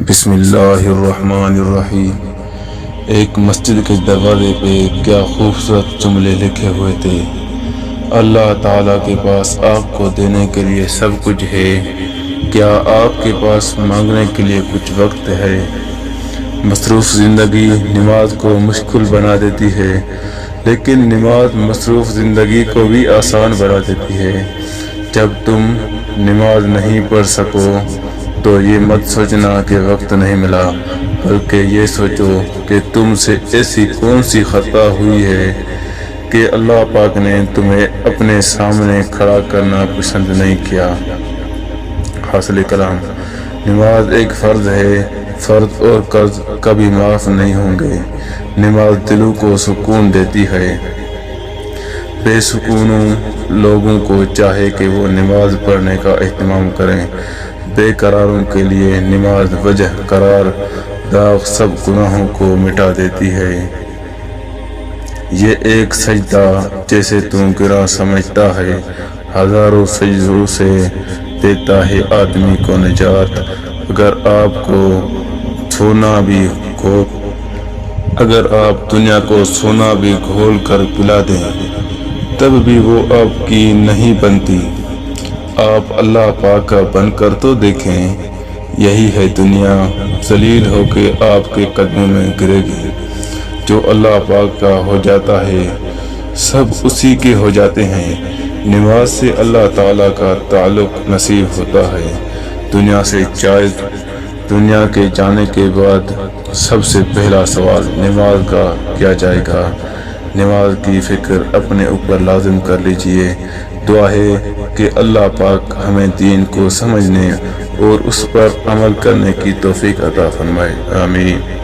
بسم اللہ الرحمن الرحیم۔ ایک مسجد کے دروازے پہ کیا خوبصورت جملے لکھے ہوئے تھے۔ اللہ تعالیٰ کے پاس آپ کو دینے کے لیے سب کچھ ہے، کیا آپ کے پاس مانگنے کے لیے کچھ وقت ہے؟ مصروف زندگی نماز کو مشکل بنا دیتی ہے، لیکن نماز مصروف زندگی کو بھی آسان بنا دیتی ہے۔ جب تم نماز نہیں پڑھ سکو تو یہ مت سوچنا کہ وقت نہیں ملا، بلکہ یہ سوچو کہ تم سے ایسی کون سی خطا ہوئی ہے کہ اللہ پاک نے تمہیں اپنے سامنے کھڑا کرنا پسند نہیں کیا۔ حاصل کلام، نماز ایک فرض ہے، فرض اور قرض کبھی معاف نہیں ہوں گے۔ نماز دلوں کو سکون دیتی ہے۔ بے سکونوں لوگوں کو چاہے کہ وہ نماز پڑھنے کا اہتمام کریں۔ بے قراروں کے لیے نماز وجہ قرار داغ سب گناہوں کو مٹا دیتی ہے۔ یہ ایک سجدہ جیسے تم گراں سمجھتا ہے، ہزاروں سجدوں سے دیتا ہے آدمی کو نجات۔ اگر آپ دنیا کو سونا بھی گھول کر پلا دیں تب بھی وہ آپ کی نہیں بنتی۔ آپ اللہ پاک کا بن کر تو دیکھیں، یہی ہے دنیا، ذلیل ہو کے آپ کے قدموں میں گرے گی۔ جو اللہ پاک کا ہو جاتا ہے سب اسی کے ہو جاتے ہیں۔ نماز سے اللہ تعالیٰ کا تعلق نصیب ہوتا ہے۔ دنیا کے جانے کے بعد سب سے پہلا سوال نماز کا کیا جائے گا۔ نماز کی فکر اپنے اوپر لازم کر لیجئے۔ دعا ہے کہ اللہ پاک ہمیں دین کو سمجھنے اور اس پر عمل کرنے کی توفیق عطا فرمائے۔ آمین۔